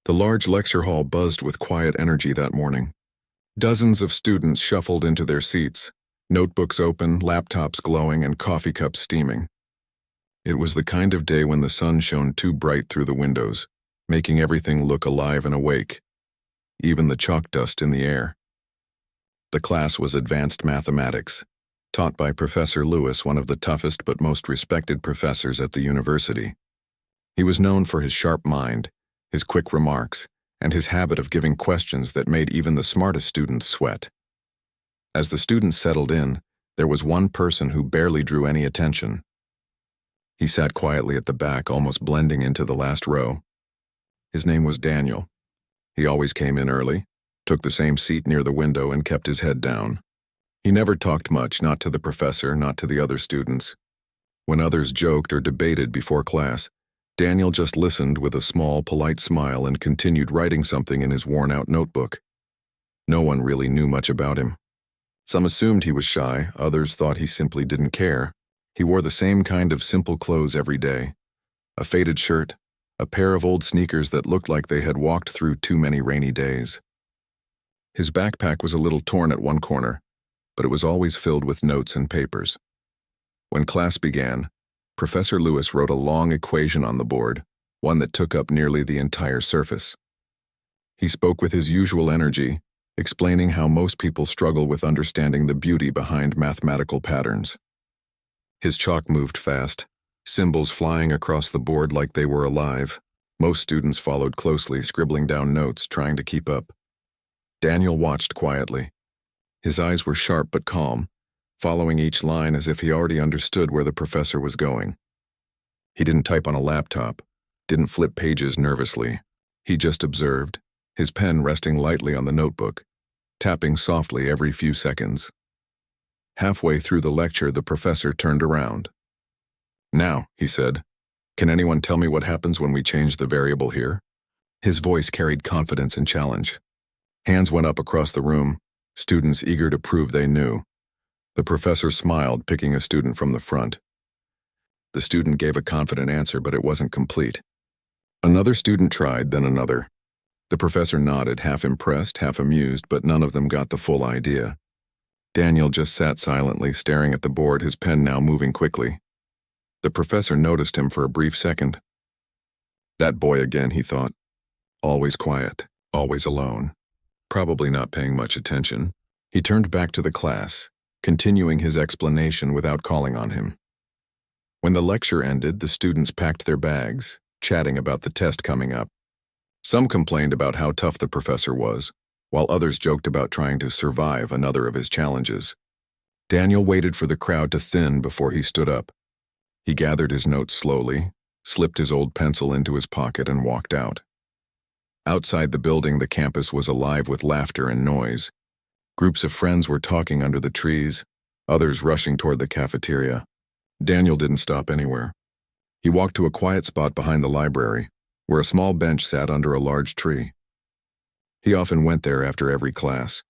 The large lecture hall buzzed with quiet energy that morning. Dozens of students shuffled into their seats, notebooks open, laptops glowing, and coffee cups steaming. It was the kind of day when the sun shone too bright through the windows, making everything look alive and awake, even the chalk dust in the air. The class was advanced mathematics, taught by Professor Lewis, one of the toughest but most respected professors at the university. He was known for his sharp mind, his quick remarks, and his habit of giving questions that made even the smartest students sweat. As the students settled in, there was one person who barely drew any attention. He sat quietly at the back, almost blending into the last row. His name was Daniel. He always came in early, took the same seat near the window, and kept his head down. He never talked much, not to the professor, not to the other students. When others joked or debated before class, Daniel just listened with a small, polite smile and continued writing something in his worn-out notebook. No one really knew much about him. Some assumed he was shy, others thought he simply didn't care. He wore the same kind of simple clothes every day. A faded shirt, a pair of old sneakers that looked like they had walked through too many rainy days. His backpack was a little torn at one corner, but it was always filled with notes and papers. When class began, Professor Lewis wrote a long equation on the board, one that took up nearly the entire surface. He spoke with his usual energy, explaining how most people struggle with understanding the beauty behind mathematical patterns. His chalk moved fast, symbols flying across the board like they were alive. Most students followed closely, scribbling down notes, trying to keep up. Daniel watched quietly. His eyes were sharp but calm, following each line as if he already understood where the professor was going. He didn't type on a laptop, didn't flip pages nervously. He just observed, his pen resting lightly on the notebook, tapping softly every few seconds. Halfway through the lecture, the professor turned around. "Now," he said, "can anyone tell me what happens when we change the variable here?" His voice carried confidence and challenge. Hands went up across the room, students eager to prove they knew. The professor smiled, picking a student from the front. The student gave a confident answer, but it wasn't complete. Another student tried, then another. The professor nodded, half impressed, half amused, but none of them got the full idea. Daniel just sat silently, staring at the board, his pen now moving quickly. The professor noticed him for a brief second. That boy again, he thought. Always quiet, always alone. Probably not paying much attention. He turned back to the class, continuing his explanation without calling on him. When the lecture ended, the students packed their bags, chatting about the test coming up. Some complained about how tough the professor was, while others joked about trying to survive another of his challenges. Daniel waited for the crowd to thin before he stood up. He gathered his notes slowly, slipped his old pencil into his pocket, and walked out. Outside the building, the campus was alive with laughter and noise. Groups of friends were talking under the trees, others rushing toward the cafeteria. Daniel didn't stop anywhere. He walked to a quiet spot behind the library, where a small bench sat under a large tree. He often went there after every class.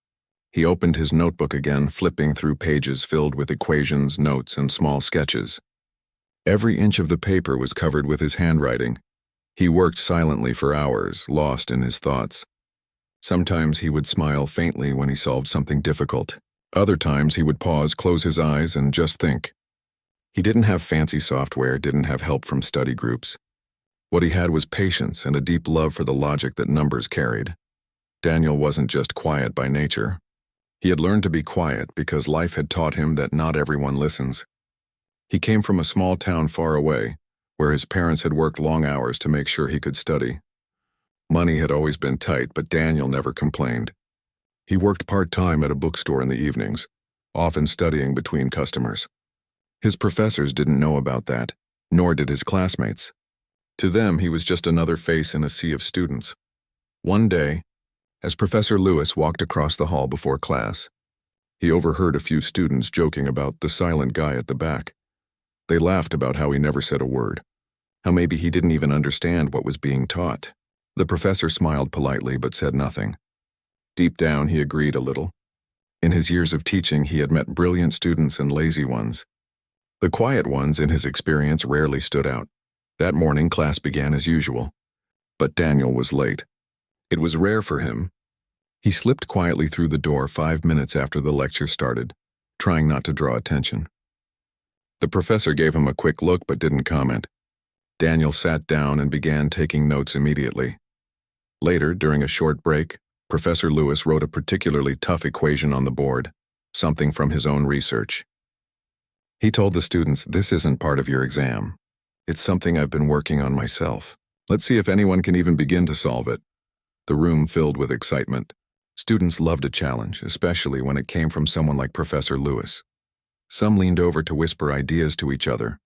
He opened his notebook again, flipping through pages filled with equations, notes, and small sketches. Every inch of the paper was covered with his handwriting. He worked silently for hours, lost in his thoughts. Sometimes he would smile faintly when he solved something difficult. Other times he would pause, close his eyes, and just think. He didn't have fancy software, didn't have help from study groups. What he had was patience and a deep love for the logic that numbers carried. Daniel wasn't just quiet by nature. He had learned to be quiet because life had taught him that not everyone listens. He came from a small town far away, where his parents had worked long hours to make sure he could study. Money had always been tight, but Daniel never complained. He worked part-time at a bookstore in the evenings, often studying between customers. His professors didn't know about that, nor did his classmates. To them, he was just another face in a sea of students. One day, as Professor Lewis walked across the hall before class, he overheard a few students joking about the silent guy at the back. They laughed about how he never said a word, how maybe he didn't even understand what was being taught. The professor smiled politely but said nothing. Deep down, he agreed a little. In his years of teaching, he had met brilliant students and lazy ones. The quiet ones, in his experience, rarely stood out. That morning, class began as usual. But Daniel was late. It was rare for him. He slipped quietly through the door 5 minutes after the lecture started, trying not to draw attention. The professor gave him a quick look but didn't comment. Daniel sat down and began taking notes immediately. Later, during a short break, Professor Lewis wrote a particularly tough equation on the board, something from his own research. He told the students, "This isn't part of your exam. It's something I've been working on myself. Let's see if anyone can even begin to solve it." The room filled with excitement. Students loved a challenge, especially when it came from someone like Professor Lewis. Some leaned over to whisper ideas to each other.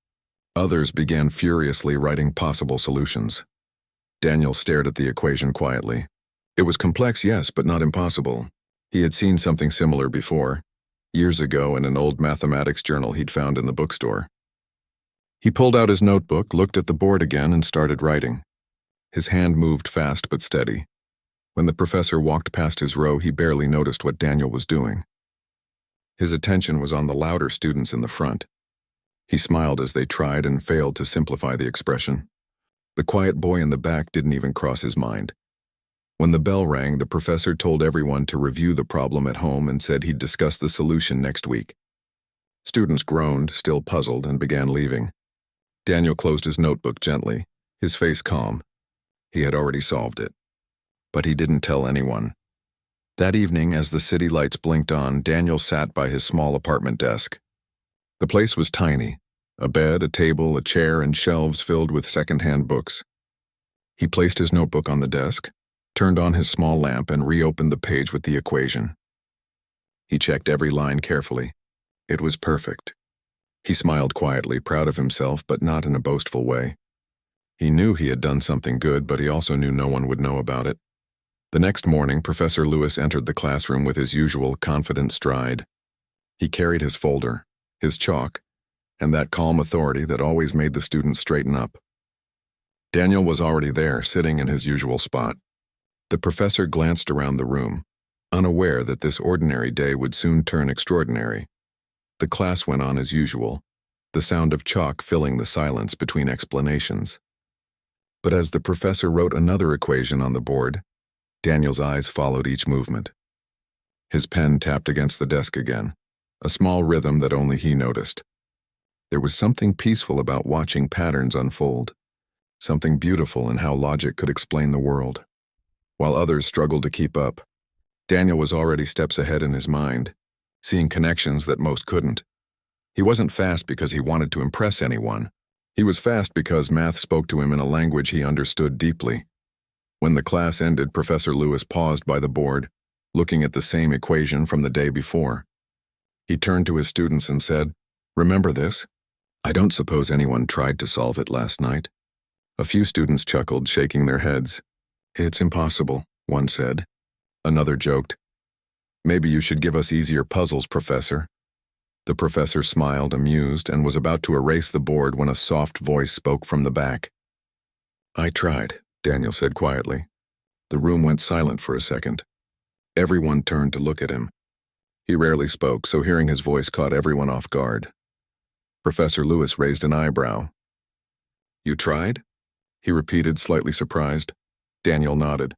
Others began furiously writing possible solutions. Daniel stared at the equation quietly. It was complex, yes, but not impossible. He had seen something similar before, years ago in an old mathematics journal he'd found in the bookstore. He pulled out his notebook, looked at the board again, and started writing. His hand moved fast but steady. When the professor walked past his row, he barely noticed what Daniel was doing. His attention was on the louder students in the front. He smiled as they tried and failed to simplify the expression. The quiet boy in the back didn't even cross his mind. When the bell rang, the professor told everyone to review the problem at home and said he'd discuss the solution next week. Students groaned, still puzzled, and began leaving. Daniel closed his notebook gently, his face calm. He had already solved it. But he didn't tell anyone. That evening, as the city lights blinked on, Daniel sat by his small apartment desk. The place was tiny. A bed, a table, a chair, and shelves filled with second-hand books. He placed his notebook on the desk, turned on his small lamp, and reopened the page with the equation. He checked every line carefully. It was perfect. He smiled quietly, proud of himself, but not in a boastful way. He knew he had done something good, but he also knew no one would know about it. The next morning, Professor Lewis entered the classroom with his usual confident stride. He carried his folder, his chalk, and that calm authority that always made the students straighten up. Daniel was already there, sitting in his usual spot. The professor glanced around the room, unaware that this ordinary day would soon turn extraordinary. The class went on as usual, the sound of chalk filling the silence between explanations. But as the professor wrote another equation on the board, Daniel's eyes followed each movement. His pen tapped against the desk again, a small rhythm that only he noticed. There was something peaceful about watching patterns unfold, something beautiful in how logic could explain the world. While others struggled to keep up, Daniel was already steps ahead in his mind, seeing connections that most couldn't. He wasn't fast because he wanted to impress anyone. He was fast because math spoke to him in a language he understood deeply. When the class ended, Professor Lewis paused by the board, looking at the same equation from the day before. He turned to his students and said, "Remember this? I don't suppose anyone tried to solve it last night." A few students chuckled, shaking their heads. "It's impossible," one said. Another joked, "Maybe you should give us easier puzzles, Professor." The professor smiled, amused, and was about to erase the board when a soft voice spoke from the back. "I tried," Daniel said quietly. The room went silent for a second. Everyone turned to look at him. He rarely spoke, so hearing his voice caught everyone off guard. Professor Lewis raised an eyebrow. "You tried?" he repeated, slightly surprised. Daniel nodded.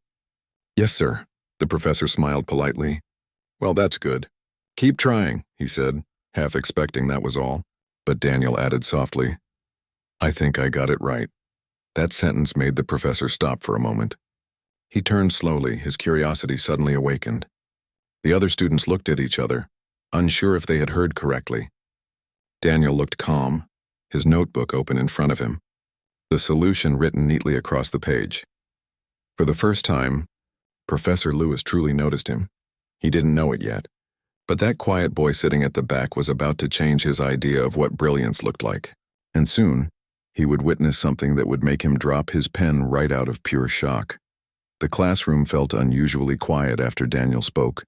"Yes, sir." The professor smiled politely. "Well, that's good. Keep trying," he said, half expecting that was all. But Daniel added softly, "I think I got it right." That sentence made the professor stop for a moment. He turned slowly, his curiosity suddenly awakened. The other students looked at each other, unsure if they had heard correctly. Daniel looked calm, his notebook open in front of him, the solution written neatly across the page. For the first time, Professor Lewis truly noticed him. He didn't know it yet, but that quiet boy sitting at the back was about to change his idea of what brilliance looked like. And soon, he would witness something that would make him drop his pen right out of pure shock. The classroom felt unusually quiet after Daniel spoke.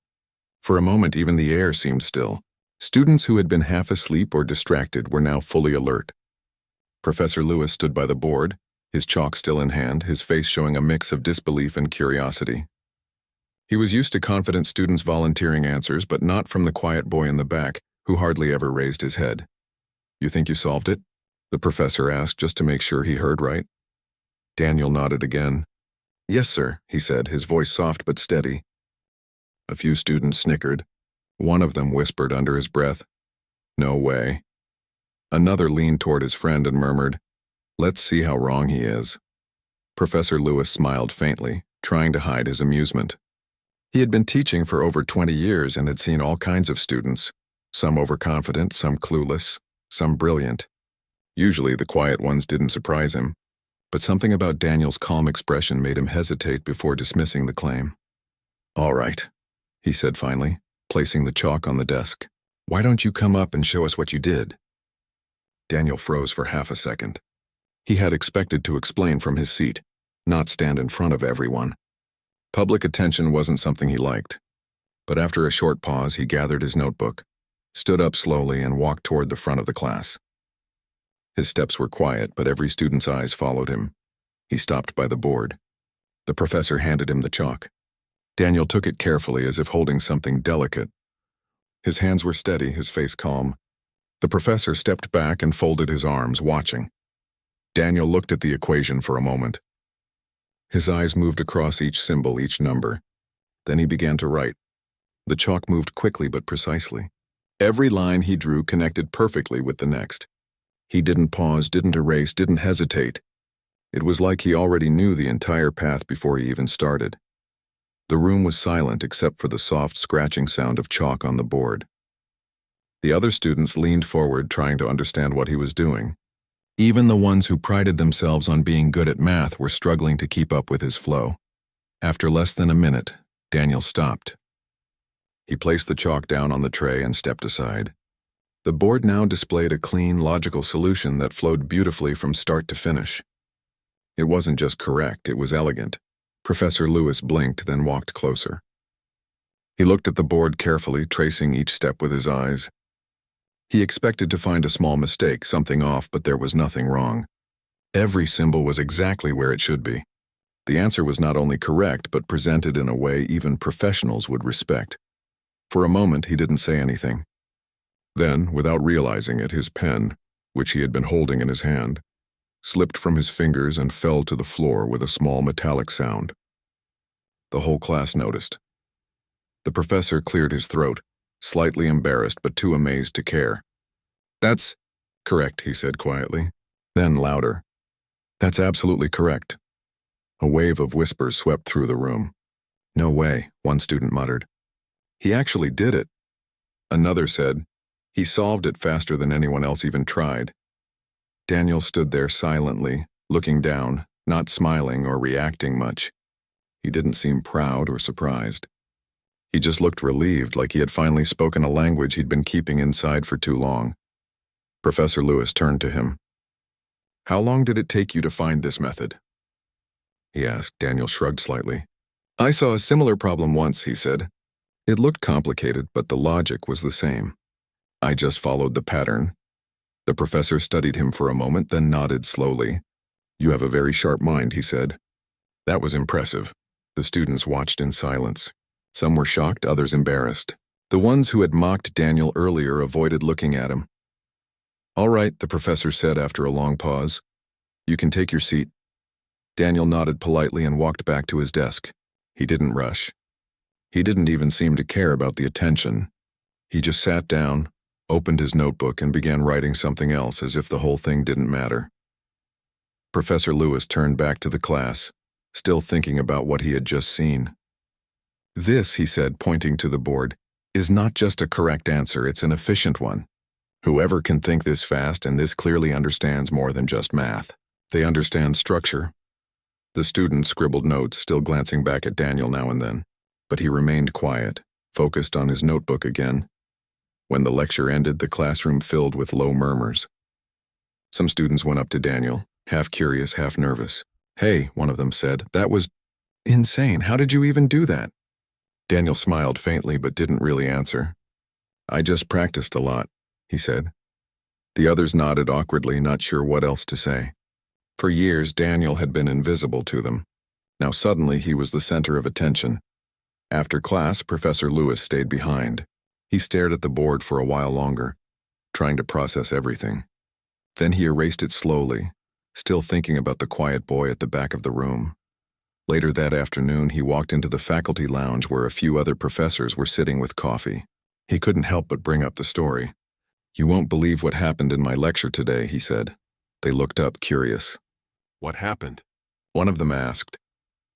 For a moment, even the air seemed still. Students who had been half asleep or distracted were now fully alert. Professor Lewis stood by the board, his chalk still in hand, his face showing a mix of disbelief and curiosity. He was used to confident students volunteering answers, but not from the quiet boy in the back, who hardly ever raised his head. "You think you solved it?" the professor asked, just to make sure he heard right. Daniel nodded again. Yes, sir, he said, his voice soft but steady. A few students snickered. One of them whispered under his breath, "No way." Another leaned toward his friend and murmured, "Let's see how wrong he is." Professor Lewis smiled faintly, trying to hide his amusement. He had been teaching for over 20 years and had seen all kinds of students, some overconfident, some clueless, some brilliant. Usually the quiet ones didn't surprise him, but something about Daniel's calm expression made him hesitate before dismissing the claim. "All right," he said finally, placing the chalk on the desk. "Why don't you come up and show us what you did?" Daniel froze for half a second. He had expected to explain from his seat, not stand in front of everyone. Public attention wasn't something he liked. But after a short pause, he gathered his notebook, stood up slowly, and walked toward the front of the class. His steps were quiet, but every student's eyes followed him. He stopped by the board. The professor handed him the chalk. Daniel took it carefully, as if holding something delicate. His hands were steady, his face calm. The professor stepped back and folded his arms, watching. Daniel looked at the equation for a moment. His eyes moved across each symbol, each number. Then he began to write. The chalk moved quickly but precisely. Every line he drew connected perfectly with the next. He didn't pause, didn't erase, didn't hesitate. It was like he already knew the entire path before he even started. The room was silent except for the soft scratching sound of chalk on the board. The other students leaned forward, trying to understand what he was doing. Even the ones who prided themselves on being good at math were struggling to keep up with his flow. After less than a minute, Daniel stopped. He placed the chalk down on the tray and stepped aside. The board now displayed a clean, logical solution that flowed beautifully from start to finish. It wasn't just correct, it was elegant. Professor Lewis blinked, then walked closer. He looked at the board carefully, tracing each step with his eyes. He expected to find a small mistake, something off, but there was nothing wrong. Every symbol was exactly where it should be. The answer was not only correct, but presented in a way even professionals would respect. For a moment, he didn't say anything. Then, without realizing it, his pen, which he had been holding in his hand, slipped from his fingers and fell to the floor with a small metallic sound. The whole class noticed. The professor cleared his throat, slightly embarrassed but too amazed to care. "That's correct," he said quietly. Then louder, "That's absolutely correct." A wave of whispers swept through the room. "No way," one student muttered. "He actually did it." Another said, "He solved it faster than anyone else even tried." Daniel stood there silently, looking down, not smiling or reacting much. He didn't seem proud or surprised. He just looked relieved, like he had finally spoken a language he'd been keeping inside for too long. Professor Lewis turned to him. "How long did it take you to find this method?" he asked. Daniel shrugged slightly. "I saw a similar problem once," he said. "It looked complicated, but the logic was the same. I just followed the pattern." The professor studied him for a moment, then nodded slowly. "You have a very sharp mind," he said. That was impressive. The students watched in silence. Some were shocked, others embarrassed. The ones who had mocked Daniel earlier avoided looking at him. "All right," the professor said after a long pause. "You can take your seat." Daniel nodded politely and walked back to his desk. He didn't rush. He didn't even seem to care about the attention. He just sat down, opened his notebook, and began writing something else, as if the whole thing didn't matter. Professor Lewis turned back to the class, still thinking about what he had just seen. "This," he said, pointing to the board, "is not just a correct answer, it's an efficient one. Whoever can think this fast and this clearly understands more than just math. They understand structure." The student scribbled notes, still glancing back at Daniel now and then, but he remained quiet, focused on his notebook again. When the lecture ended, the classroom filled with low murmurs. Some students went up to Daniel, half curious, half nervous. "Hey," one of them said, "that was insane. How did you even do that?" Daniel smiled faintly but didn't really answer. "I just practiced a lot," he said. The others nodded awkwardly, not sure what else to say. For years, Daniel had been invisible to them. Now suddenly he was the center of attention. After class, Professor Lewis stayed behind. He stared at the board for a while longer, trying to process everything. Then he erased it slowly, still thinking about the quiet boy at the back of the room. Later that afternoon, he walked into the faculty lounge where a few other professors were sitting with coffee. He couldn't help but bring up the story. "You won't believe what happened in my lecture today," he said. They looked up, curious. What happened? One of them asked.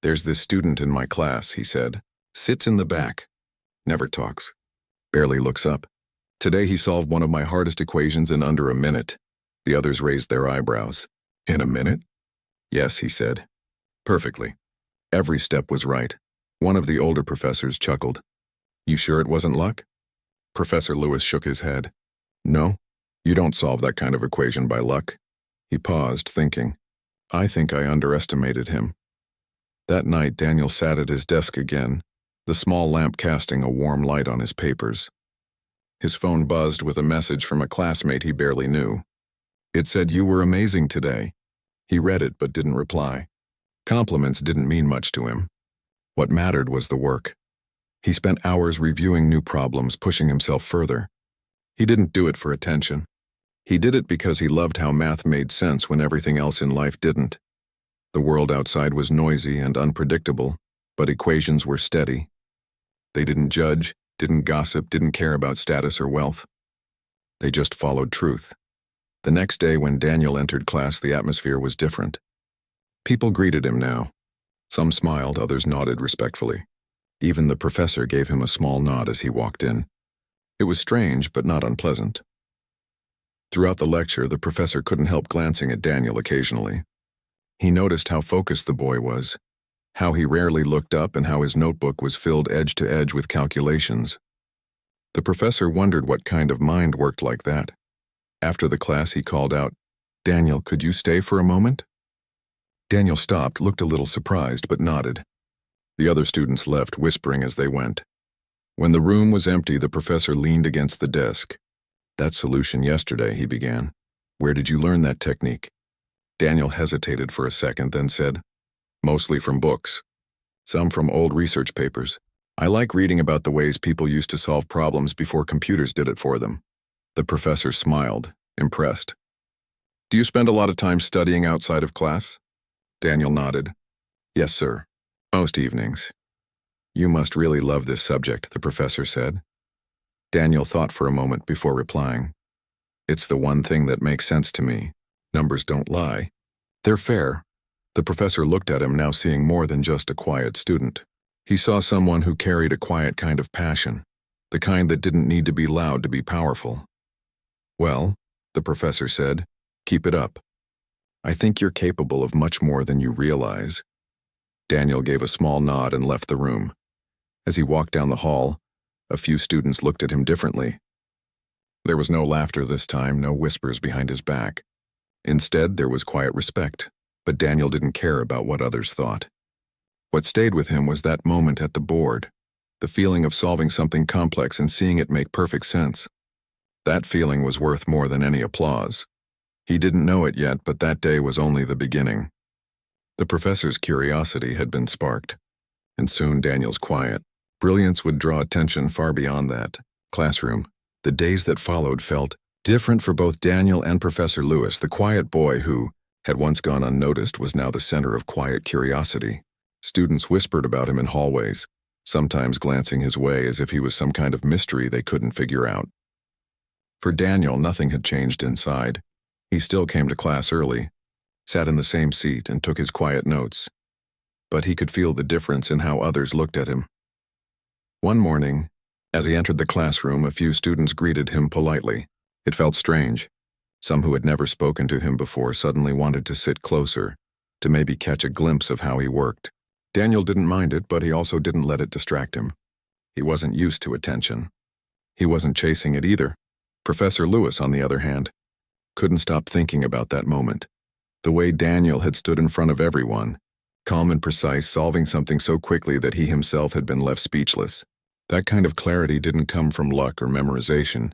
"There's this student in my class," he said. "Sits in the back. Never talks. Barely looks up. Today he solved one of my hardest equations in under a minute." The others raised their eyebrows. "In a minute?" "Yes," he said. "Perfectly. Every step was right." One of the older professors chuckled. "You sure it wasn't luck?" Professor Lewis shook his head. "No, you don't solve that kind of equation by luck." He paused, thinking. "I think I underestimated him." That night, Daniel sat at his desk again, the small lamp casting a warm light on his papers. His phone buzzed with a message from a classmate he barely knew. It said, "You were amazing today." He read it but didn't reply. Compliments didn't mean much to him. What mattered was the work. He spent hours reviewing new problems, pushing himself further. He didn't do it for attention. He did it because he loved how math made sense when everything else in life didn't. The world outside was noisy and unpredictable, but equations were steady. They didn't judge, didn't gossip, didn't care about status or wealth. They just followed truth. The next day when Daniel entered class, the atmosphere was different. People greeted him now. Some smiled, others nodded respectfully. Even the professor gave him a small nod as he walked in. It was strange, but not unpleasant. Throughout the lecture, the professor couldn't help glancing at Daniel occasionally. He noticed how focused the boy was, how he rarely looked up, and how his notebook was filled edge to edge with calculations. The professor wondered what kind of mind worked like that. After the class, he called out, "Daniel, could you stay for a moment?" Daniel stopped, looked a little surprised, but nodded. The other students left, whispering as they went. When the room was empty, the professor leaned against the desk. "That solution yesterday," he began. "Where did you learn that technique?" Daniel hesitated for a second, then said, "Mostly from books. Some from old research papers. I like reading about the ways people used to solve problems before computers did it for them." The professor smiled, impressed. "Do you spend a lot of time studying outside of class?" Daniel nodded. "Yes, sir. Most evenings." "You must really love this subject," the professor said. Daniel thought for a moment before replying. "It's the one thing that makes sense to me. Numbers don't lie. They're fair." The professor looked at him, now seeing more than just a quiet student. He saw someone who carried a quiet kind of passion, the kind that didn't need to be loud to be powerful. "Well," the professor said, "keep it up. I think you're capable of much more than you realize." Daniel gave a small nod and left the room. As he walked down the hall, a few students looked at him differently. There was no laughter this time, no whispers behind his back. Instead, there was quiet respect, but Daniel didn't care about what others thought. What stayed with him was that moment at the board, the feeling of solving something complex and seeing it make perfect sense. That feeling was worth more than any applause. He didn't know it yet, but that day was only the beginning. The professor's curiosity had been sparked, and soon Daniel's quiet brilliance would draw attention far beyond that classroom. The days that followed felt different for both Daniel and Professor Lewis. The quiet boy who had once gone unnoticed was now the center of quiet curiosity. Students whispered about him in hallways, sometimes glancing his way as if he was some kind of mystery they couldn't figure out. For Daniel, nothing had changed inside. He still came to class early, sat in the same seat, and took his quiet notes. But he could feel the difference in how others looked at him. One morning, as he entered the classroom, a few students greeted him politely. It felt strange. Some who had never spoken to him before suddenly wanted to sit closer, to maybe catch a glimpse of how he worked. Daniel didn't mind it, but he also didn't let it distract him. He wasn't used to attention. He wasn't chasing it either. Professor Lewis, on the other hand, couldn't stop thinking about that moment. The way Daniel had stood in front of everyone, calm and precise, solving something so quickly that he himself had been left speechless. That kind of clarity didn't come from luck or memorization.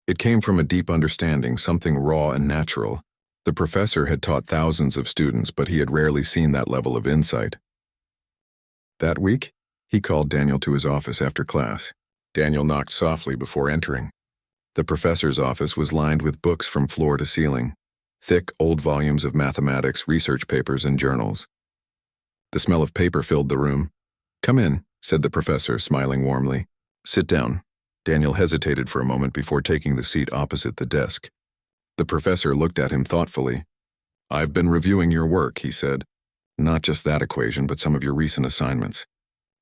It came from a deep understanding, something raw and natural. The professor had taught thousands of students, but he had rarely seen that level of insight. That week, he called Daniel to his office after class. Daniel knocked softly before entering. The professor's office was lined with books from floor to ceiling, thick, old volumes of mathematics, research papers, and journals. The smell of paper filled the room. "Come in," said the professor, smiling warmly. "Sit down." Daniel hesitated for a moment before taking the seat opposite the desk. The professor looked at him thoughtfully. "I've been reviewing your work," he said. "Not just that equation, but some of your recent assignments.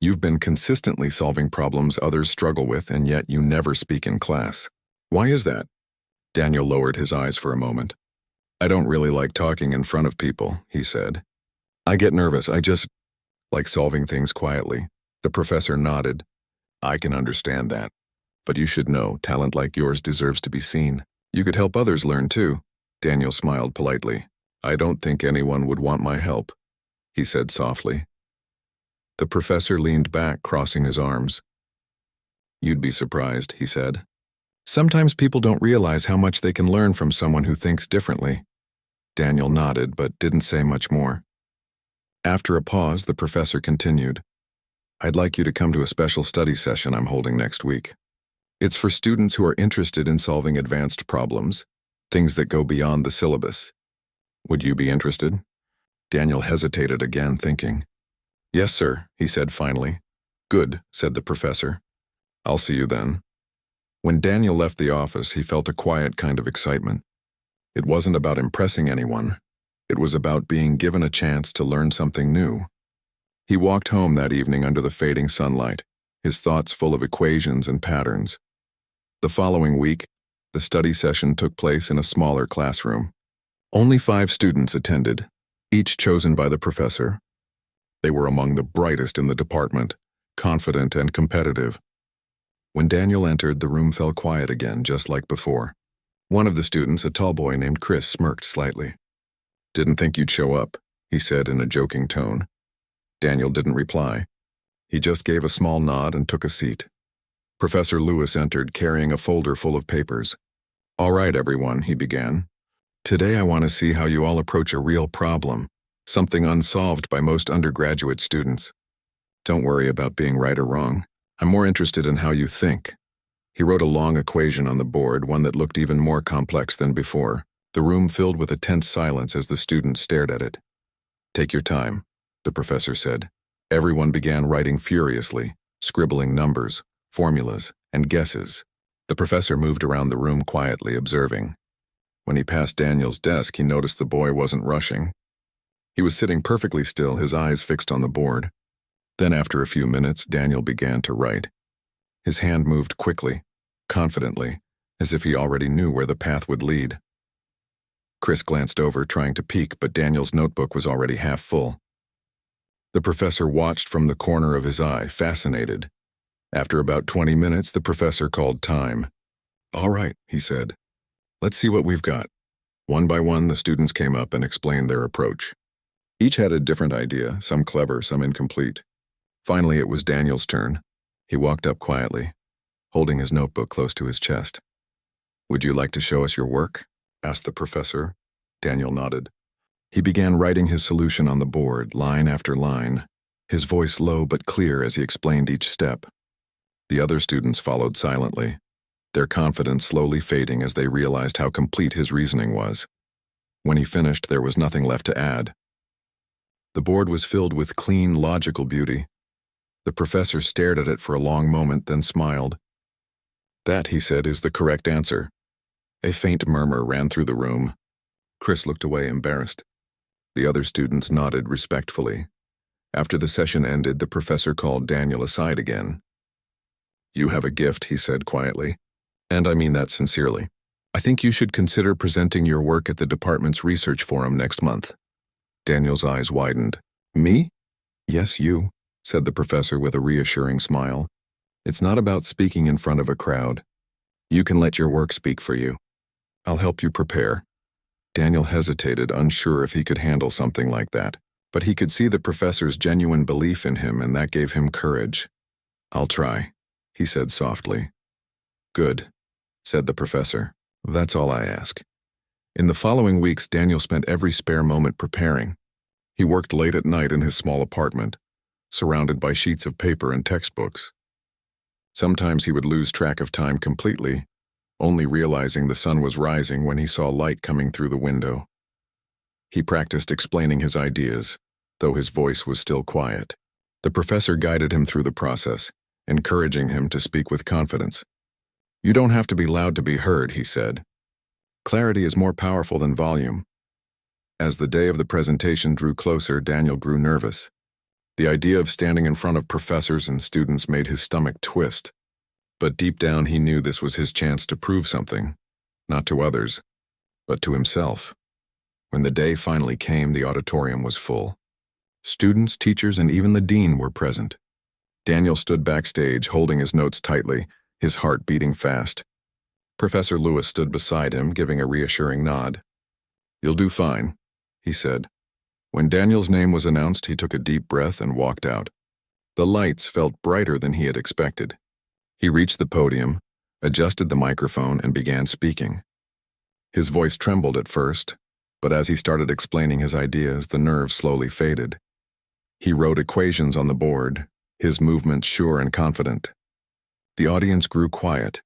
You've been consistently solving problems others struggle with, and yet you never speak in class. Why is that?" Daniel lowered his eyes for a moment. "I don't really like talking in front of people," he said. "I get nervous. I just like solving things quietly." The professor nodded. "I can understand that. But you should know, talent like yours deserves to be seen. You could help others learn too." Daniel smiled politely. "I don't think anyone would want my help," he said softly. The professor leaned back, crossing his arms. "You'd be surprised," he said. "Sometimes people don't realize how much they can learn from someone who thinks differently." Daniel nodded, but didn't say much more. After a pause, the professor continued. "I'd like you to come to a special study session I'm holding next week. It's for students who are interested in solving advanced problems, things that go beyond the syllabus. Would you be interested?" Daniel hesitated again, thinking. "Yes, sir," he said finally. "Good," said the professor. "I'll see you then." When Daniel left the office, he felt a quiet kind of excitement. It wasn't about impressing anyone. It was about being given a chance to learn something new. He walked home that evening under the fading sunlight, his thoughts full of equations and patterns. The following week, the study session took place in a smaller classroom. Only 5 students attended, each chosen by the professor. They were among the brightest in the department, confident and competitive. When Daniel entered, the room fell quiet again, just like before. One of the students, a tall boy named Chris, smirked slightly. "Didn't think you'd show up," he said in a joking tone. Daniel didn't reply. He just gave a small nod and took a seat. Professor Lewis entered, carrying a folder full of papers. "All right, everyone," he began. "Today I want to see how you all approach a real problem, something unsolved by most undergraduate students. Don't worry about being right or wrong. I'm more interested in how you think." He wrote a long equation on the board, one that looked even more complex than before. The room filled with a tense silence as the students stared at it. "Take your time," the professor said. Everyone began writing furiously, scribbling numbers, formulas, and guesses. The professor moved around the room quietly, observing. When he passed Daniel's desk, he noticed the boy wasn't rushing. He was sitting perfectly still, his eyes fixed on the board. Then, after a few minutes, Daniel began to write. His hand moved quickly, confidently, as if he already knew where the path would lead. Chris glanced over, trying to peek, but Daniel's notebook was already half full. The professor watched from the corner of his eye, fascinated. After about 20 minutes, the professor called time. "All right," he said. "Let's see what we've got." One by one, the students came up and explained their approach. Each had a different idea, some clever, some incomplete. Finally, it was Daniel's turn. He walked up quietly, holding his notebook close to his chest. "Would you like to show us your work?" asked the professor. Daniel nodded. He began writing his solution on the board, line after line, his voice low but clear as he explained each step. The other students followed silently, their confidence slowly fading as they realized how complete his reasoning was. When he finished, there was nothing left to add. The board was filled with clean, logical beauty. The professor stared at it for a long moment, then smiled. "That," he said, "is the correct answer." A faint murmur ran through the room. Chris looked away, embarrassed. The other students nodded respectfully. After the session ended, the professor called Daniel aside again. "You have a gift," he said quietly, "and I mean that sincerely. I think you should consider presenting your work at the department's research forum next month." Daniel's eyes widened. "Me?" "Yes, you," said the professor with a reassuring smile. "It's not about speaking in front of a crowd. You can let your work speak for you. I'll help you prepare." Daniel hesitated, unsure if he could handle something like that, but he could see the professor's genuine belief in him, and that gave him courage. "I'll try," he said softly. "Good," said the professor. "That's all I ask." In the following weeks, Daniel spent every spare moment preparing. He worked late at night in his small apartment, surrounded by sheets of paper and textbooks. Sometimes he would lose track of time completely, only realizing the sun was rising when he saw light coming through the window. He practiced explaining his ideas, though his voice was still quiet. The professor guided him through the process, encouraging him to speak with confidence. "You don't have to be loud to be heard," he said. "Clarity is more powerful than volume." As the day of the presentation drew closer, Daniel grew nervous. The idea of standing in front of professors and students made his stomach twist. But deep down he knew this was his chance to prove something, not to others, but to himself. When the day finally came, the auditorium was full. Students, teachers, and even the dean were present. Daniel stood backstage, holding his notes tightly, his heart beating fast. Professor Lewis stood beside him, giving a reassuring nod. "You'll do fine," he said. When Daniel's name was announced, he took a deep breath and walked out. The lights felt brighter than he had expected. He reached the podium, adjusted the microphone, and began speaking. His voice trembled at first, but as he started explaining his ideas, the nerves slowly faded. He wrote equations on the board, his movements sure and confident. The audience grew quiet,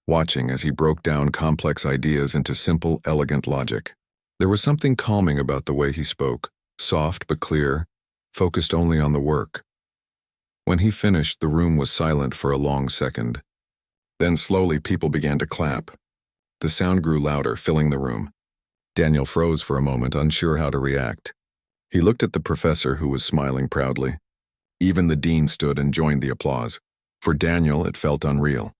watching as he broke down complex ideas into simple, elegant logic. There was something calming about the way he spoke, soft but clear, focused only on the work. When he finished, the room was silent for a long second. Then slowly people began to clap. The sound grew louder, filling the room. Daniel froze for a moment, unsure how to react. He looked at the professor, who was smiling proudly. Even the dean stood and joined the applause. For Daniel, it felt unreal.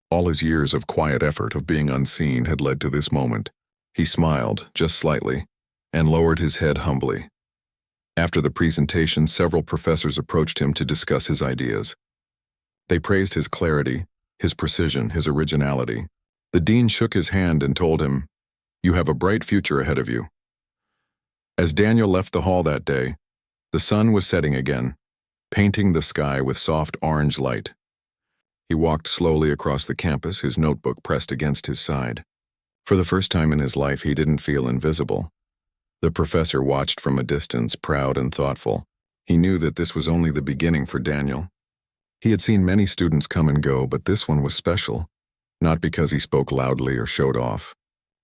All his years of quiet effort, of being unseen, had led to this moment. He smiled, just slightly, and lowered his head humbly. After the presentation, several professors approached him to discuss his ideas. They praised his clarity, his precision, his originality. The dean shook his hand and told him, "You have a bright future ahead of you." As Daniel left the hall that day, the sun was setting again, painting the sky with soft orange light. He walked slowly across the campus, his notebook pressed against his side. For the first time in his life, he didn't feel invisible. The professor watched from a distance, proud and thoughtful. He knew that this was only the beginning for Daniel. He had seen many students come and go, but this one was special, not because he spoke loudly or showed off,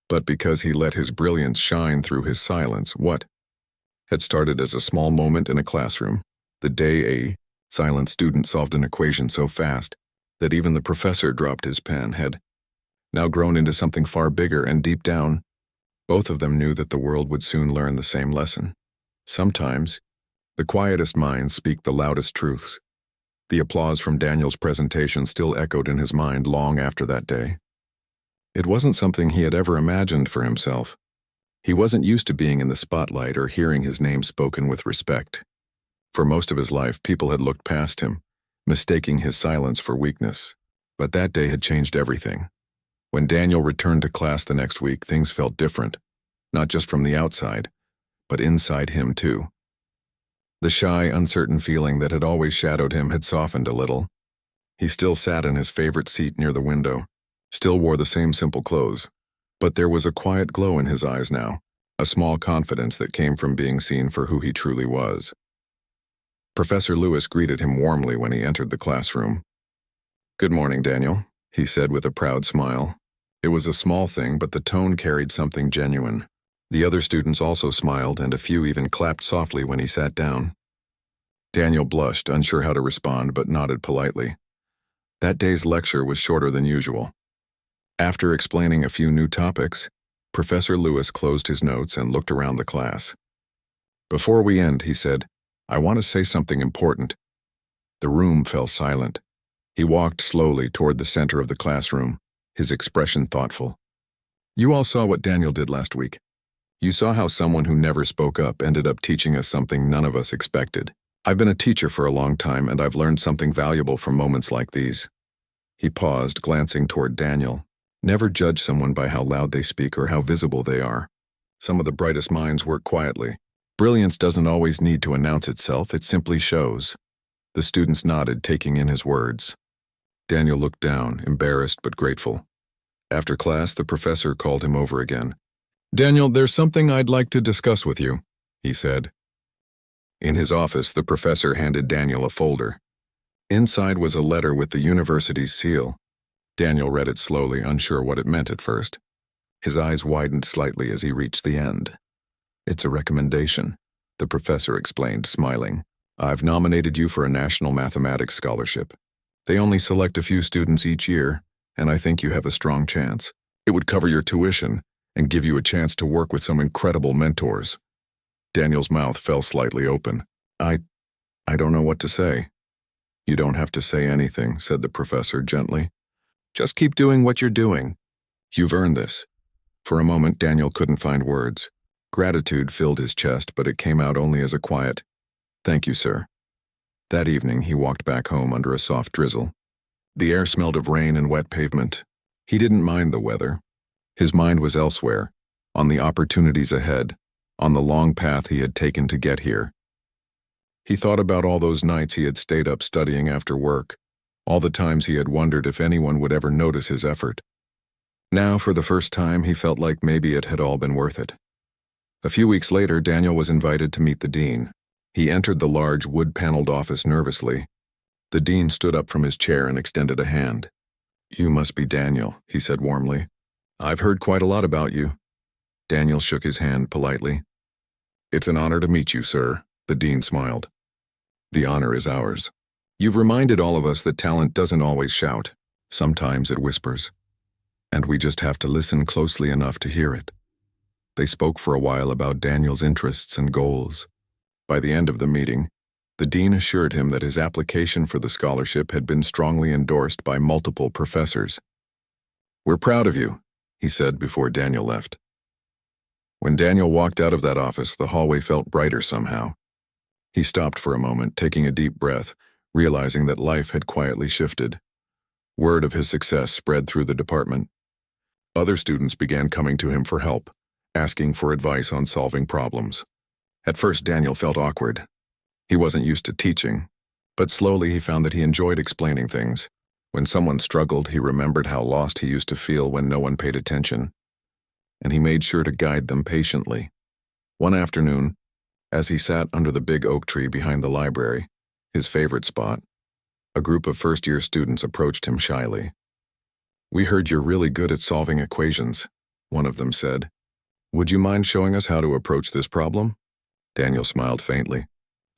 but because he let his brilliance shine through his silence. What had started as a small moment in a classroom, the day a silent student solved an equation so fast that even the professor dropped his pen, had now grown into something far bigger, and deep down, both of them knew that the world would soon learn the same lesson. Sometimes, the quietest minds speak the loudest truths. The applause from Daniel's presentation still echoed in his mind long after that day. It wasn't something he had ever imagined for himself. He wasn't used to being in the spotlight or hearing his name spoken with respect. For most of his life, people had looked past him, mistaking his silence for weakness. But that day had changed everything. When Daniel returned to class the next week, things felt different, not just from the outside, but inside him too. The shy, uncertain feeling that had always shadowed him had softened a little. He still sat in his favorite seat near the window, still wore the same simple clothes, but there was a quiet glow in his eyes now, a small confidence that came from being seen for who he truly was. Professor Lewis greeted him warmly when he entered the classroom. "Good morning, Daniel," he said with a proud smile. It was a small thing, but the tone carried something genuine. The other students also smiled, and a few even clapped softly when he sat down. Daniel blushed, unsure how to respond, but nodded politely. That day's lecture was shorter than usual. After explaining a few new topics, Professor Lewis closed his notes and looked around the class. "Before we end," he said, "I want to say something important." The room fell silent. He walked slowly toward the center of the classroom, his expression thoughtful. "You all saw what Daniel did last week. You saw how someone who never spoke up ended up teaching us something none of us expected. I've been a teacher for a long time, and I've learned something valuable from moments like these." He paused, glancing toward Daniel. Never judge someone by how loud they speak or how visible they are. Some of the brightest minds work quietly. Brilliance doesn't always need to announce itself, it simply shows. The students nodded, taking in his words. Daniel looked down, embarrassed but grateful. After class, the professor called him over again. "Daniel, there's something I'd like to discuss with you," he said. In his office, the professor handed Daniel a folder. Inside was a letter with the university's seal. Daniel read it slowly, unsure what it meant at first. His eyes widened slightly as he reached the end. "It's a recommendation," the professor explained, smiling. "I've nominated you for a national mathematics scholarship. They only select a few students each year, and I think you have a strong chance. It would cover your tuition and give you a chance to work with some incredible mentors." Daniel's mouth fell slightly open. I don't know what to say." "You don't have to say anything," said the professor gently. "Just keep doing what you're doing. You've earned this." For a moment, Daniel couldn't find words. Gratitude filled his chest, but it came out only as a quiet, "Thank you, sir." That evening, he walked back home under a soft drizzle. The air smelled of rain and wet pavement. He didn't mind the weather. His mind was elsewhere, on the opportunities ahead, on the long path he had taken to get here. He thought about all those nights he had stayed up studying after work, all the times he had wondered if anyone would ever notice his effort. Now, for the first time, he felt like maybe it had all been worth it. A few weeks later, Daniel was invited to meet the dean. He entered the large wood-paneled office nervously. The dean stood up from his chair and extended a hand. "You must be Daniel," he said warmly. "I've heard quite a lot about you." Daniel shook his hand politely. "It's an honor to meet you, sir," the dean smiled. "The honor is ours. You've reminded all of us that talent doesn't always shout. Sometimes it whispers. And we just have to listen closely enough to hear it." They spoke for a while about Daniel's interests and goals. By the end of the meeting, the dean assured him that his application for the scholarship had been strongly endorsed by multiple professors. "We're proud of you," he said before Daniel left. When Daniel walked out of that office, the hallway felt brighter somehow. He stopped for a moment, taking a deep breath, realizing that life had quietly shifted. Word of his success spread through the department. Other students began coming to him for help, asking for advice on solving problems. At first, Daniel felt awkward. He wasn't used to teaching, but slowly he found that he enjoyed explaining things. When someone struggled, he remembered how lost he used to feel when no one paid attention, and he made sure to guide them patiently. One afternoon, as he sat under the big oak tree behind the library, his favorite spot, a group of first-year students approached him shyly. "We heard you're really good at solving equations," one of them said. "Would you mind showing us how to approach this problem?" Daniel smiled faintly.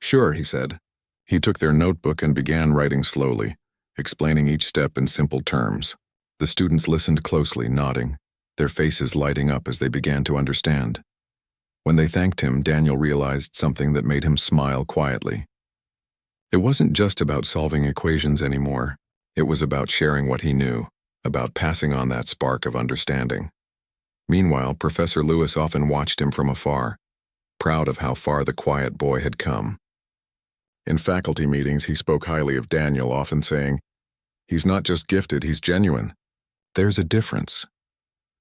"Sure," he said. He took their notebook and began writing slowly, explaining each step in simple terms. The students listened closely, nodding, their faces lighting up as they began to understand. When they thanked him, Daniel realized something that made him smile quietly. It wasn't just about solving equations anymore. It was about sharing what he knew, about passing on that spark of understanding. Meanwhile, Professor Lewis often watched him from afar, proud of how far the quiet boy had come. In faculty meetings, he spoke highly of Daniel, often saying, "He's not just gifted, he's genuine. There's a difference."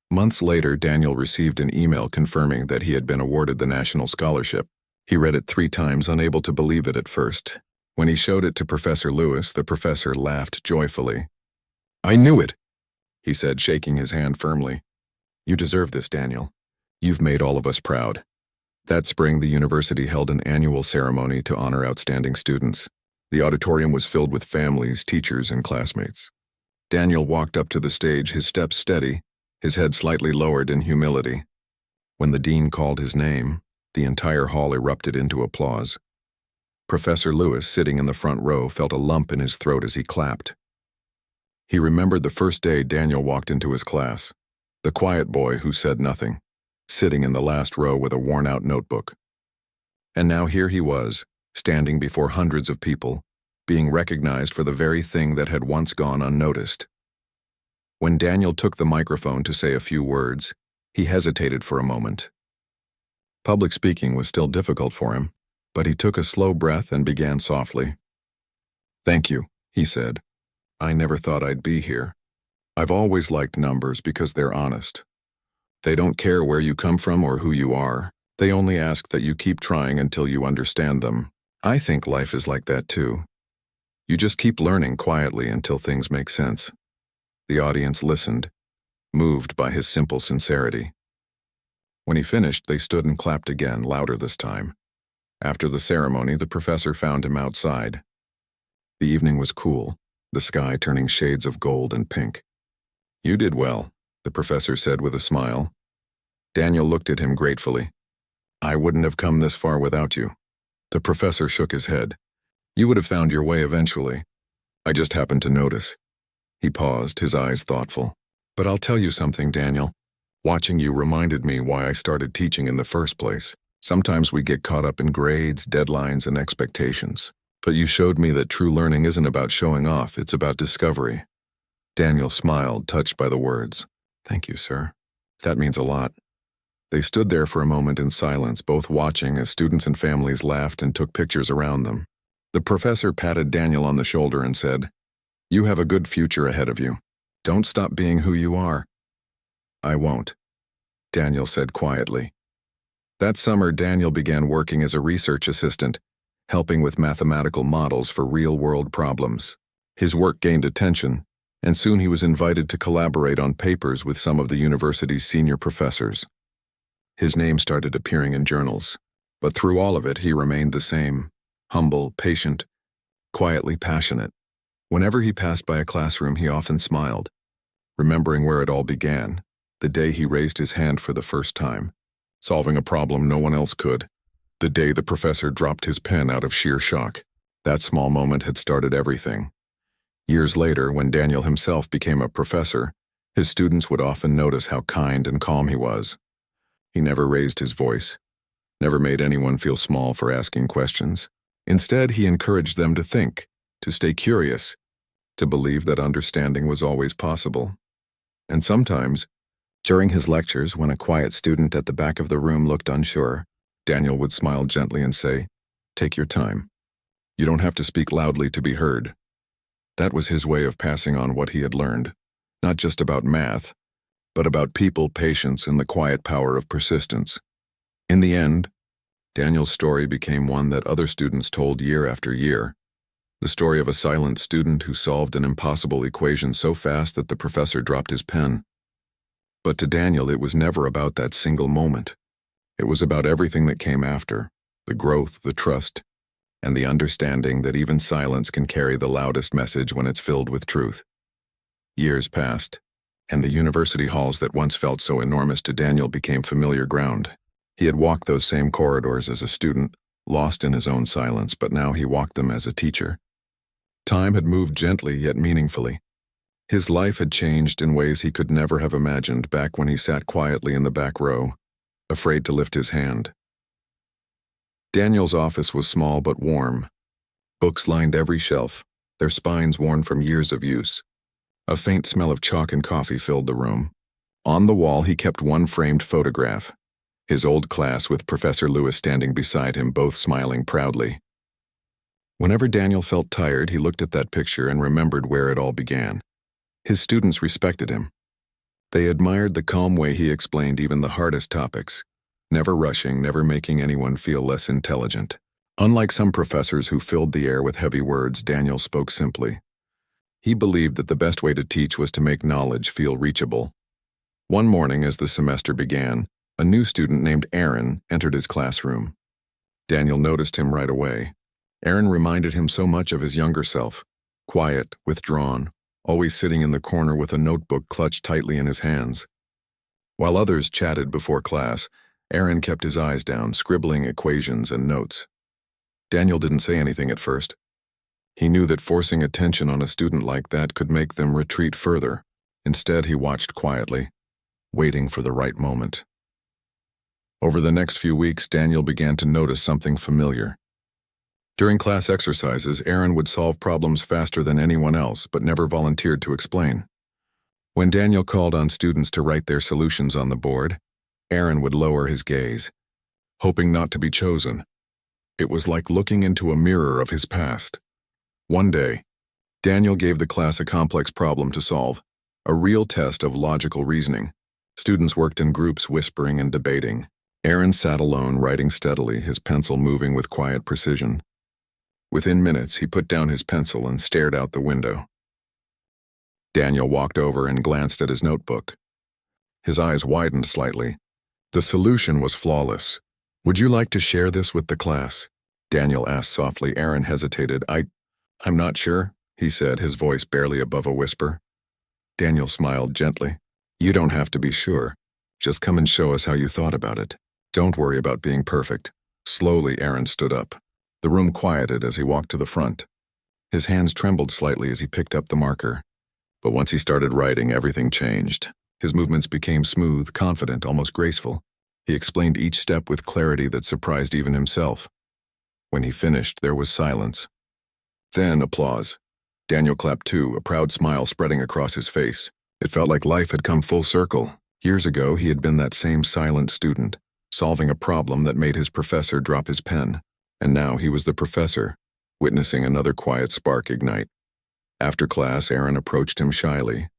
Months later, Daniel received an email confirming that he had been awarded the national scholarship. He read it 3 times, unable to believe it at first. When he showed it to Professor Lewis, the professor laughed joyfully. "I knew it," he said, shaking his hand firmly. "You deserve this, Daniel. You've made all of us proud." That spring, the university held an annual ceremony to honor outstanding students. The auditorium was filled with families, teachers, and classmates. Daniel walked up to the stage, his steps steady, his head slightly lowered in humility. When the dean called his name, the entire hall erupted into applause. Professor Lewis, sitting in the front row, felt a lump in his throat as he clapped. He remembered the first day Daniel walked into his class, the quiet boy who said nothing, sitting in the last row with a worn-out notebook. And now here he was, standing before hundreds of people, being recognized for the very thing that had once gone unnoticed. When Daniel took the microphone to say a few words, he hesitated for a moment. Public speaking was still difficult for him, but he took a slow breath and began softly. "Thank you," he said. "I never thought I'd be here. I've always liked numbers because they're honest. They don't care where you come from or who you are. They only ask that you keep trying until you understand them. I think life is like that too. You just keep learning quietly until things make sense." The audience listened, moved by his simple sincerity. When he finished, they stood and clapped again, louder this time. After the ceremony, the professor found him outside. The evening was cool, the sky turning shades of gold and pink. "You did well," the professor said with a smile. Daniel looked at him gratefully. I wouldn't have come this far without you. The professor shook his head. You would have found your way eventually. I just happened to notice. He paused, his eyes thoughtful. But I'll tell you something, Daniel. Watching you reminded me why I started teaching in the first place. Sometimes we get caught up in grades, deadlines, and expectations. But you showed me that true learning isn't about showing off, it's about discovery. Daniel smiled, touched by the words. Thank you, sir. That means a lot. They stood there for a moment in silence, both watching as students and families laughed and took pictures around them. The professor patted Daniel on the shoulder and said, You have a good future ahead of you. Don't stop being who you are. I won't, Daniel said quietly. That summer, Daniel began working as a research assistant, helping with mathematical models for real-world problems. His work gained attention, and soon he was invited to collaborate on papers with some of the university's senior professors. His name started appearing in journals, but through all of it he remained the same, humble, patient, quietly passionate. Whenever he passed by a classroom, he often smiled, remembering where it all began, the day he raised his hand for the first time, solving a problem no one else could, the day the professor dropped his pen out of sheer shock. That small moment had started everything. Years later, when Daniel himself became a professor, his students would often notice how kind and calm he was. He never raised his voice, never made anyone feel small for asking questions. Instead, he encouraged them to think, to stay curious, to believe that understanding was always possible. And sometimes, during his lectures, when a quiet student at the back of the room looked unsure, Daniel would smile gently and say, Take your time. You don't have to speak loudly to be heard. That was his way of passing on what he had learned, not just about math, but about people, patience, and the quiet power of persistence. In the end, Daniel's story became one that other students told year after year, the story of a silent student who solved an impossible equation so fast that the professor dropped his pen. But to Daniel, it was never about that single moment. It was about everything that came after, the growth, the trust, and the understanding that even silence can carry the loudest message when it's filled with truth. Years passed, and the university halls that once felt so enormous to Daniel became familiar ground. He had walked those same corridors as a student, lost in his own silence, but now he walked them as a teacher. Time had moved gently yet meaningfully. His life had changed in ways he could never have imagined back when he sat quietly in the back row, afraid to lift his hand. Daniel's office was small but warm. Books lined every shelf, their spines worn from years of use. A faint smell of chalk and coffee filled the room. On the wall he kept one framed photograph, his old class with Professor Lewis standing beside him, both smiling proudly. Whenever Daniel felt tired, he looked at that picture and remembered where it all began. His students respected him. They admired the calm way he explained even the hardest topics, never rushing, never making anyone feel less intelligent. Unlike some professors who filled the air with heavy words, Daniel spoke simply. He believed that the best way to teach was to make knowledge feel reachable. One morning, as the semester began, a new student named Aaron entered his classroom. Daniel noticed him right away. Aaron reminded him so much of his younger self, quiet, withdrawn, always sitting in the corner with a notebook clutched tightly in his hands. While others chatted before class, Aaron kept his eyes down, scribbling equations and notes. Daniel didn't say anything at first. He knew that forcing attention on a student like that could make them retreat further. Instead, he watched quietly, waiting for the right moment. Over the next few weeks, Daniel began to notice something familiar. During class exercises, Aaron would solve problems faster than anyone else, but never volunteered to explain. When Daniel called on students to write their solutions on the board, Aaron would lower his gaze, hoping not to be chosen. It was like looking into a mirror of his past. One day, Daniel gave the class a complex problem to solve, a real test of logical reasoning. Students worked in groups, whispering and debating. Aaron sat alone, writing steadily, his pencil moving with quiet precision. Within minutes, he put down his pencil and stared out the window. Daniel walked over and glanced at his notebook. His eyes widened slightly. The solution was flawless. "Would you like to share this with the class?" Daniel asked softly. Aaron hesitated. I'm not sure," he said, his voice barely above a whisper. Daniel smiled gently. "You don't have to be sure. Just come and show us how you thought about it." Don't worry about being perfect. Slowly, Aaron stood up. The room quieted as he walked to the front. His hands trembled slightly as he picked up the marker. But once he started writing, everything changed. His movements became smooth, confident, almost graceful. He explained each step with clarity that surprised even himself. When he finished, there was silence. Then applause. Daniel clapped too, a proud smile spreading across his face. It felt like life had come full circle. Years ago, he had been that same silent student, solving a problem that made his professor drop his pen. And now he was the professor, witnessing another quiet spark ignite. After class, Aaron approached him shyly.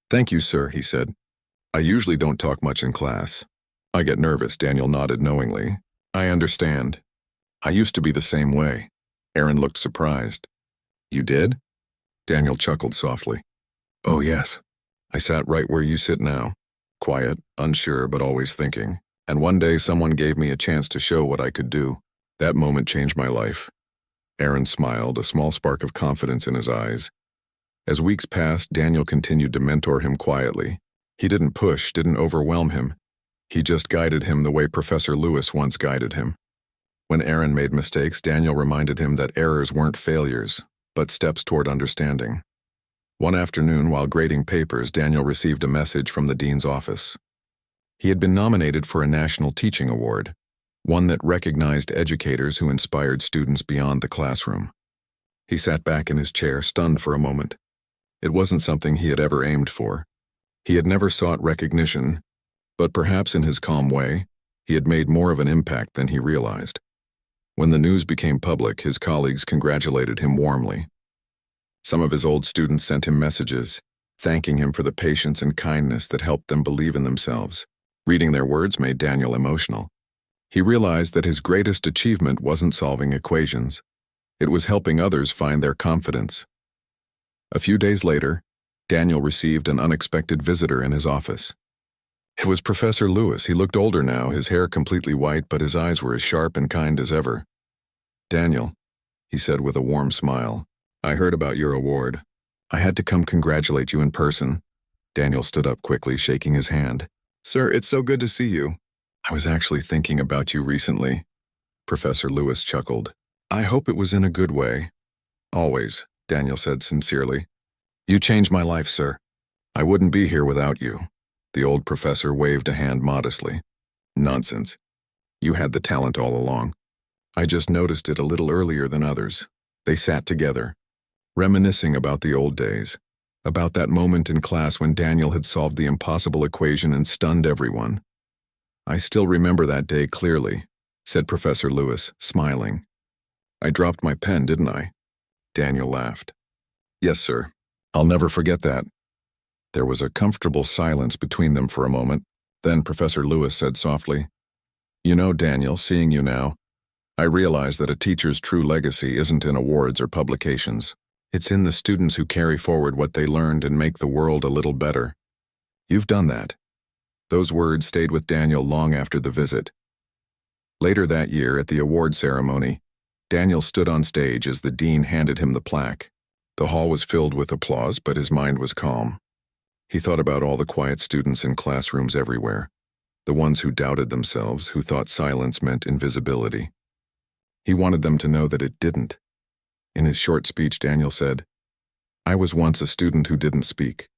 "Thank you, sir," he said. "I usually don't talk much in class." "I get nervous," Daniel nodded knowingly. "I understand. I used to be the same way." Aaron looked surprised. "You did?" Daniel chuckled softly. "Oh, yes. I sat right where you sit now. Quiet, unsure, but always thinking. And one day someone gave me a chance to show what I could do. That moment changed my life." Aaron smiled, a small spark of confidence in his eyes. As weeks passed, Daniel continued to mentor him quietly. He didn't push, didn't overwhelm him. He just guided him the way Professor Lewis once guided him. When Aaron made mistakes, Daniel reminded him that errors weren't failures, but steps toward understanding. One afternoon, while grading papers, Daniel received a message from the dean's office. He had been nominated for a National Teaching Award, one that recognized educators who inspired students beyond the classroom. He sat back in his chair, stunned for a moment. It wasn't something he had ever aimed for. He had never sought recognition, but perhaps in his calm way, he had made more of an impact than he realized. When the news became public, his colleagues congratulated him warmly. Some of his old students sent him messages, thanking him for the patience and kindness that helped them believe in themselves. Reading their words made Daniel emotional. He realized that his greatest achievement wasn't solving equations. It was helping others find their confidence. A few days later, Daniel received an unexpected visitor in his office. It was Professor Lewis. He looked older now, his hair completely white, but his eyes were as sharp and kind as ever. "Daniel," he said with a warm smile, "I heard about your award. I had to come congratulate you in person." Daniel stood up quickly, shaking his hand. "Sir, it's so good to see you. I was actually thinking about you recently." Professor Lewis chuckled. "I hope it was in a good way." "Always," Daniel said sincerely. "You changed my life, sir. I wouldn't be here without you." The old professor waved a hand modestly. "Nonsense. You had the talent all along. I just noticed it a little earlier than others." They sat together, reminiscing about the old days, about that moment in class when Daniel had solved the impossible equation and stunned everyone. "I still remember that day clearly," said Professor Lewis, smiling. "I dropped my pen, didn't I?" Daniel laughed. "Yes, sir. I'll never forget that." There was a comfortable silence between them for a moment. Then Professor Lewis said softly, "You know, Daniel, seeing you now, I realize that a teacher's true legacy isn't in awards or publications. It's in the students who carry forward what they learned and make the world a little better. You've done that." Those words stayed with Daniel long after the visit. Later that year, at the award ceremony, Daniel stood on stage as the dean handed him the plaque. The hall was filled with applause, but his mind was calm. He thought about all the quiet students in classrooms everywhere, the ones who doubted themselves, who thought silence meant invisibility. He wanted them to know that it didn't. In his short speech, Daniel said, "I was once a student who didn't speak.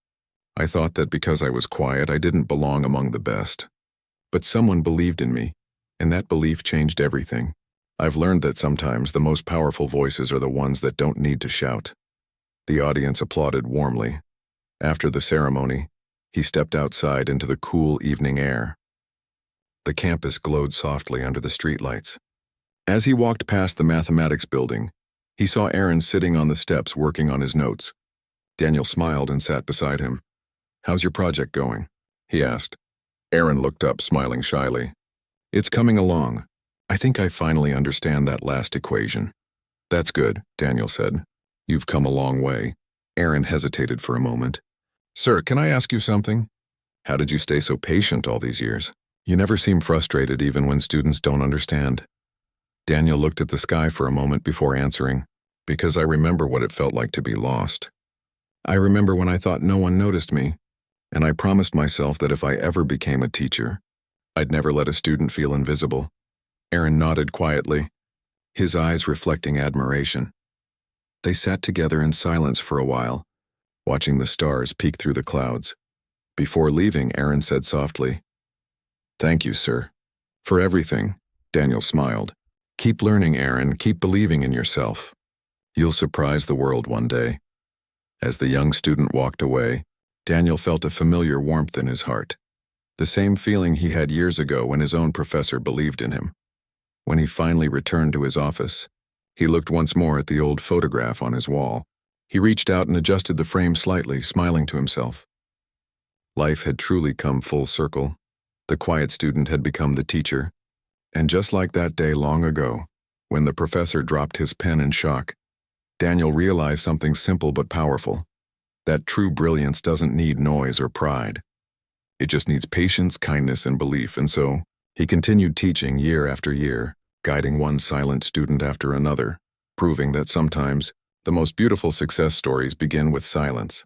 I thought that because I was quiet, I didn't belong among the best. But someone believed in me, and that belief changed everything. I've learned that sometimes the most powerful voices are the ones that don't need to shout." The audience applauded warmly. After the ceremony, he stepped outside into the cool evening air. The campus glowed softly under the streetlights. As he walked past the mathematics building, he saw Aaron sitting on the steps working on his notes. Daniel smiled and sat beside him. "How's your project going?" he asked. Aaron looked up, smiling shyly. "It's coming along. I think I finally understand that last equation." "That's good," Daniel said. "You've come a long way." Aaron hesitated for a moment. "Sir, can I ask you something? How did you stay so patient all these years? You never seem frustrated even when students don't understand." Daniel looked at the sky for a moment before answering. "Because I remember what it felt like to be lost. I remember when I thought no one noticed me, and I promised myself that if I ever became a teacher, I'd never let a student feel invisible. Aaron nodded quietly, his eyes reflecting admiration. They sat together in silence for a while, watching the stars peek through the clouds. Before leaving, Aaron said softly, "Thank you, sir, for everything." Daniel smiled. "Keep learning, Aaron. Keep believing in yourself. You'll surprise the world one day." As the young student walked away, Daniel felt a familiar warmth in his heart. The same feeling he had years ago when his own professor believed in him. When he finally returned to his office, he looked once more at the old photograph on his wall. He reached out and adjusted the frame slightly, smiling to himself. Life had truly come full circle. The quiet student had become the teacher. And just like that day long ago, when the professor dropped his pen in shock, Daniel realized something simple but powerful: that true brilliance doesn't need noise or pride. It just needs patience, kindness, and belief. And so, he continued teaching year after year, guiding one silent student after another, proving that sometimes the most beautiful success stories begin with silence.